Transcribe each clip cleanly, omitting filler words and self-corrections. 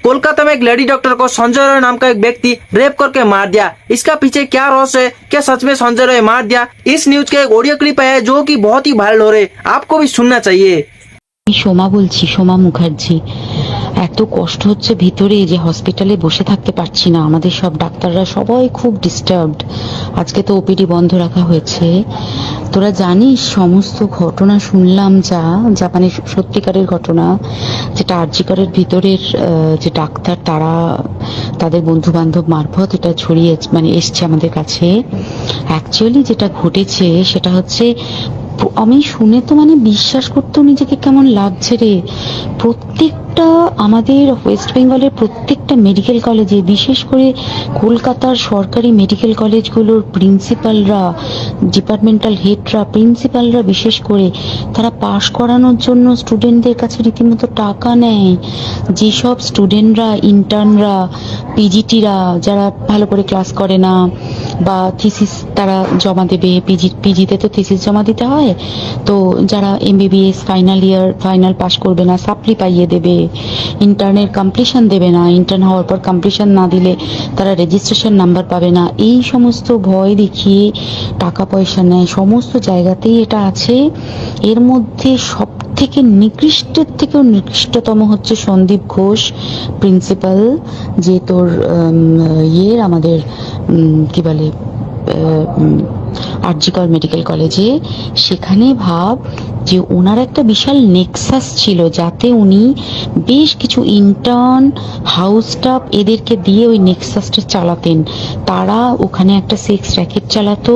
कोलकाता में एक lady doctor को संजय रॉय नाम का एक व्यक्ति रेप करके मार दिया। इसका पीछे क्या रहस्य है? क्या सच में संजय रॉय मार दिया? इस न्यूज का एक ऑडियो क्लिप है जो कि बहुत ही वायरल हो रहे, आपको भी सुनना चाहिए। সোমা বলছি, সোমা মুখার্জি। এত কষ্ট হচ্ছে ভিতরে যে হসপিটালে বসে থাকতে পারছি না। আমাদের সব ডাক্তাররা সবাই খুব ডিস্টার্বড। আজকে তো ওপিডি বন্ধ রাখা হয়েছে। তোরা জানিস সমস্ত ঘটনা শুনলাম যা মানে সত্যিকারের ঘটনা, যেটা আরজিকরের ভিতরের যে ডাক্তার তারা তাদের বন্ধু বান্ধব মারফত এটা ছড়িয়ে মানে এসছে আমাদের কাছে। অ্যাকচুয়ালি যেটা ঘটেছে সেটা হচ্ছে, আমি শুনে তো মানে বিশ্বাস করতেও নিজেকে কেমন লাগছে রে। প্রত্যেকটা আমাদের ওয়েস্ট বেঙ্গলের প্রত্যেকটা মেডিকেল কলেজে, বিশেষ করে কলকাতার সরকারি মেডিকেল কলেজগুলোর প্রিন্সিপালরা, ডিপার্টমেন্টাল হেডরা, প্রিন্সিপালরা বিশেষ করে, তারা পাশ করানোর জন্য স্টুডেন্টদের কাছে রীতিমতো টাকা নেয়। যেসব স্টুডেন্টরা, ইন্টার্নরা, পিজিটিরা যারা ভালো করে ক্লাস করে না বা থিসিস তারা জমা দেবে, পিজিতে তো থিসিস জমা দিতে হয়, তো যারা এমবিবিএস ফাইনাল পাস করবে না সাপ্লি পাইয়ে দেবে, ইন্টার্নের কমপ্লিশন দেবে না, ইন্টার্ন হওয়ার পর কমপ্লিশন না দিলে তারা রেজিস্ট্রেশন নাম্বার পাবে না, এই সমস্ত ভয় দেখিয়ে টাকা পয়সা নেয়। সমস্ত জায়গাতেই এটা আছে। এর মধ্যে সব থেকে নিকৃষ্টের থেকেও নিকৃষ্টতম হচ্ছে সন্দীপ ঘোষ, প্রিন্সিপাল, যে তোর আমাদের কি বলে আরজিকর মেডিকেল কলেজে। সেখানে ভাব যে ওনার একটা বিশাল নেক্সাস ছিল, যাতে উনি বেশ কিছু ইন্টার্ন, হাউস স্টাফ এদেরকে দিয়ে ওই নেক্সাসটা চালাতেন। তারা ওখানে একটা সেক্স র্যাকেট চালাতো,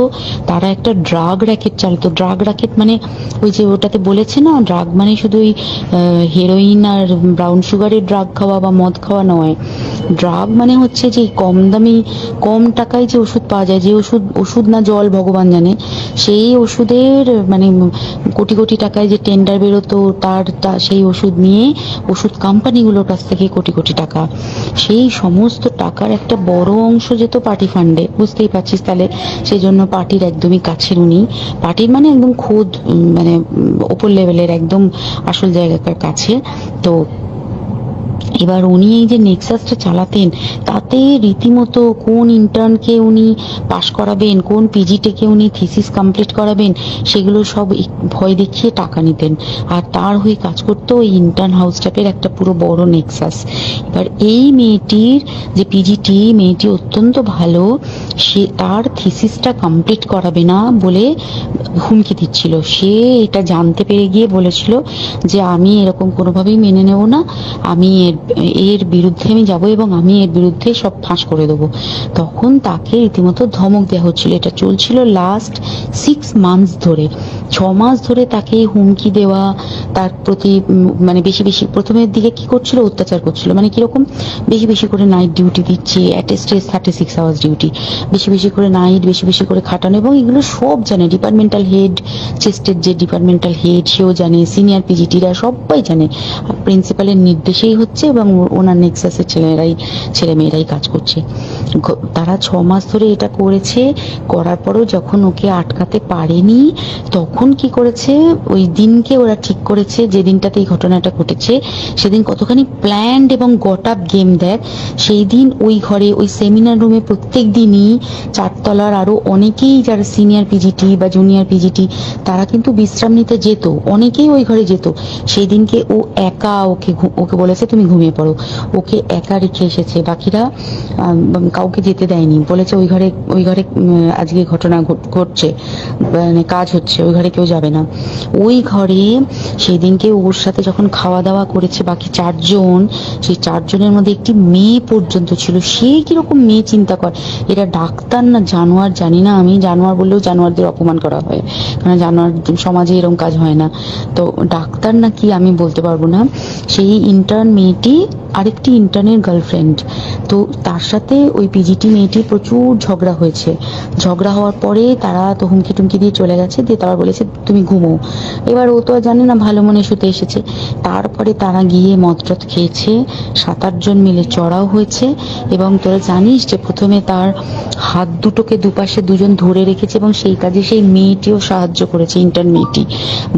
তারা একটা ড্রাগ র্যাকেট চালাতো। ড্রাগ র্যাকেট মানে ওই যে ওটাতে বলেছে না, ড্রাগ মানে শুধু ওই হেরোইন আর ব্রাউন সুগারের ড্রাগ খাওয়া বা মদ খাওয়া নয়। ড্রাগ মানে হচ্ছে যে কম দামি, কম টাকায় যে ওষুধ পাওয়া যায়, যে ওষুধ না জল ভগবান জানে, সেই ওষুধের মানে কোটি কোটি টাকায় যে টেন্ডার বেরোতো, সেই ওষুধ নিয়ে ওষুধ কোম্পানিগুলোর কাছ থেকে কোটি কোটি টাকা, সেই সমস্ত টাকার একটা বড় অংশ যেত পার্টি ফান্ডে। বুঝতেই পারছিস তাহলে। সেই জন্য পার্টির একদমই কাছের উনি, পার্টির মানে একদম খোদ মানে ওপর লেভেলের একদম আসল জায়গাকার কাছে। তো এবার উনি এই যে নেক্সাসটা চালাতেন, তাতে রীতিমতো কোন ইন্টার্নকে উনি পাশ করাবেন, কোন পিজিটিকে উনি থিসিস কমপ্লিট করাবেন, সেগুলো সব ভয় দেখিয়ে টাকা নিতেন। আর তার হয়ে কাজ করতো ওই ইন্টার্ন হাউস স্টাফের একটা পুরো বড় নেক্সাস। এবার এই মেয়েটির যে পিজিটি, মেয়েটি অত্যন্ত ভালো, সে তার থিসিসটা কমপ্লিট করাবে না বলে হুমকি দিচ্ছিল। সে এটা জানতে পেরে গিয়ে বলেছিল যে আমি এরকম কোনোভাবেই মেনে নেব না, আমি এর বিরুদ্ধে আমি যাব এবং আমি এর বিরুদ্ধে সব ফাঁস করে দেবো। তখন তাকে রীতিমতো ধমক দেওয়া হচ্ছিল। এটা চলছিল লাস্ট 6 মান্থস ধরে, 6 মাস ধরে তাকে হুমকি দেওয়া, তার প্রতি মানে বেশি বেশি প্রথমের দিকে কি করছিল, অত্যাচার করছিল। মানে কিরকম, বেশি বেশি করে নাইট ডিউটি দিচ্ছে, অ্যাটেস্টেজ 36 আওয়ার্স ডিউটি, বেশি বেশি করে নাইট, বেশি বেশি করে খাটানো, এবং এগুলো সব জানে ডিপার্টমেন্টাল হেড, চেস্টের যে ডিপার্টমেন্টাল হেড সেও জানে, সিনিয়র পিজিটিরা সবাই জানে। প্রিন্সিপালের নির্দেশেই হচ্ছে এবং ওনার নেক্সাসের ছেলে মেয়েরাই কাজ করছে। তারা 6 মাস ধরে এটা করেছে। করার পরও যখন ওকে আটকাতে পারেনি, তখন কি করেছে, ওই দিনকে ওরা ঠিক করেছে, যে দিনটাতে এই ঘটনাটা ঘটেছে সেদিন কতখানি প্ল্যান্ড এবং গট আপ গেম দেয়। সেই দিন ওই ঘরে, ওই সেমিনার রুমে প্রত্যেক দিনই 4 তলার আরো অনেকেই যারা সিনিয়র পিজিটি বা জুনিয়র পিজিটি তারা কিন্তু বিশ্রাম নিতে যেত, অনেকেই ওই ঘরে যেত। সেই দিনকে ও একা, ওকে বলেছে তুমি ঘুমিয়ে পড়ো, ওকে একা রেখে এসেছে। বাকিরা কাউকে যেতে দেয়নি, বলেছে ওই ঘরে আজকে ঘটনা ঘটছে, মানে কাজ হচ্ছে, ওই ঘরে কেউ যাবে না। ওই ঘরে সেই দিনকে ওর সাথে যখন খাওয়া দাওয়া করেছে বাকি 4 জন, সেই 4 জনের মধ্যে একটি মেয়ে পর্যন্ত ছিল। সে কিরকম মেয়ে চিন্তা কর, এরা ডাক্তার না জানোয়ার জানি না, আমি জানোয়ার বললেও জানোয়ারদের অপমান করা হয়, কারণ জানোয়ার সমাজে এরকম কাজ হয় না। তো ডাক্তার না কি আমি বলতে পারবো না। সেই ইন্টার্ন মেয়েটি আরেকটি ইন্টার্নের গার্লফ্রেন্ড, তো তার সাথে ওই পিজিটি মেয়েটি প্রচুর ঝগড়া হয়েছে। ঝগড়া হওয়ার পরে তারা তো হুমকি ধমকি দিয়ে চলে গেছে, দিয়ে তারপর বলেছে তুমি ঘুমো। এবার ও তো আর জানে না, ভালো মনে শুতে এসেছে। তারপরে তারা গিয়ে মদটদ খেয়েছে, 7-8 জন মিলে চড়াও হয়েছে। এবং তোরা জানিস যে প্রথমে তার হাত দুটোকে দুপাশে দুজন ধরে রেখেছে এবং সেই কাজে সেই মেয়েটিও সাহায্য করেছে, ইন্টার্ন মেয়েটি।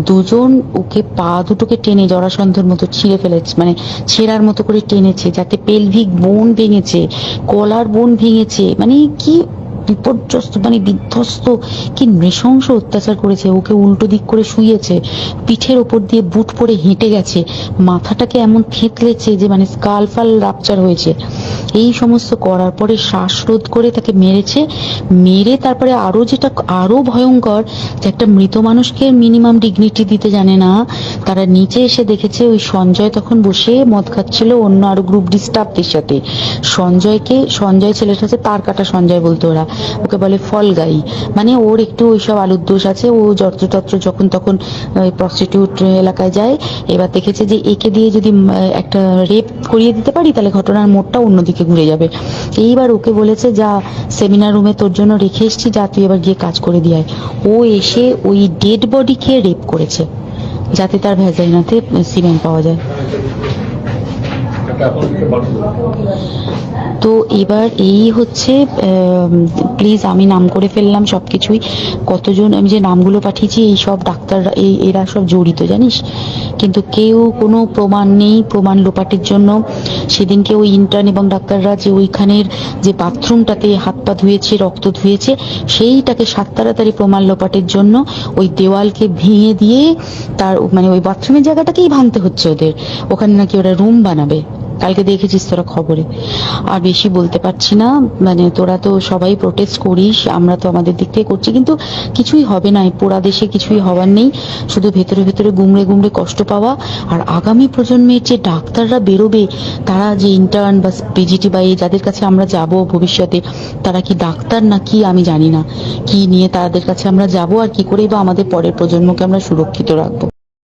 দুজন ওকে পা দুটোকে টেনে জরাসন্ধের মতো ছিঁড়ে ফেলেছে, মানে ছেঁড়ার মতো করে টেনেছে, যাতে পেলভিক বোন ভেঙেছে, গলার বোন ভেঙেছে। মানে কি বিপর্যস্ত, মানে বিধ্বস্ত, কি নৃশংস অত্যাচার করেছে। ওকে উল্টো দিক করে শুইয়েছে, পিঠের ওপর দিয়ে বুট পরে হেঁটে গেছে, মাথাটাকে এমন থেতলেছে যে মানে স্কাল ফাল রাপচার হয়েছে। এই সমস্ত করার পরে শ্বাসরোধ করে তাকে মেরেছে। মেরে তারপরে আরো যেটা আরো ভয়ঙ্কর, যে একটা মৃত মানুষকে মিনিমাম ডিগনিটি দিতে জানে না। তারা নিচে এসে দেখেছে ওই সঞ্জয় তখন বসে মদ খাচ্ছিল অন্য আরো গ্রুপ ডি স্টাফদের সাথে। সঞ্জয় ছেলেটা আছে, তার কাটা সঞ্জয় বলতো ওরা, ওকে বলে ফল গাই। মানে ওর একটু ওইসব আলুর দোষ আছে, ও যত্রতত্র যখন তখন প্রস্টিটিউট এলাকায় যায়। এবার দেখেছে যে একে দিয়ে যদি একটা রেপ করিয়ে দিতে পারি তাহলে ঘটনার মোড়টা অন্যদিকে ঘুরে যাবে। এইবার ওকে বলেছে যা, সেমিনার রুমে তোর জন্য রেখে এসছি, যা তুই এবার গিয়ে কাজ করে দিয়ে আয়। ও এসে ওই ডেড বডিকে রেপ করেছে যাতে তার ভ্যাজাইনাতে সিমেন্ট পাওয়া যায়। তো এবার এই হচ্ছে, প্লিজ আমি নাম করে ফেললাম সবকিছুই, কতজন আমি যে নামগুলো পাঠিয়েছি এই সব ডাক্তাররা, এরা সব জড়িত জানিস। কিন্তু কেউ কোনো প্রমাণ নেই, প্রমাণ লোপাটের জন্য সেদিনকে ওই ইন্টার্ন এবং ডাক্তাররা যে ওইখানের যে বাথরুমটাতে হাত পা ধুয়েছে, রক্ত ধুয়েছে, সেইটাকে তাড়াতাড়ি প্রমাণ লোপাটের জন্য ওই দেওয়ালকে ভেঙে দিয়ে তার মানে ওই বাথরুমের জায়গাটাকেই ভাঙতে হচ্ছে ওদের। ওখানে নাকি ওরা রুম বানাবে, কালকে দেখেছিস তোরা খবরে। আর বেশি বলতে পারছি না, মানে তোরা তো সবাই প্রোটেস্ট করিস, আমরা তো আমাদের দিক থেকে করছি, কিন্তু কিছুই হবে না। এই পোড়া দেশে কিছুই হবার নেই, শুধু ভেতরে ভেতরে গুমড়ে গুমড়ে কষ্ট পাওয়া। আর আগামী প্রজন্মের যে ডাক্তাররা বেরোবে, তারা যে ইন্টার্ন বা পিজিটি বা যাদের কাছে আমরা যাব ভবিষ্যতে, তারা কি ডাক্তার না কি আমি জানি না, কি নিয়ে তাদের কাছে আমরা যাব আর কি করে বা আমাদের পরের প্রজন্মকে আমরা সুরক্ষিত রাখবো।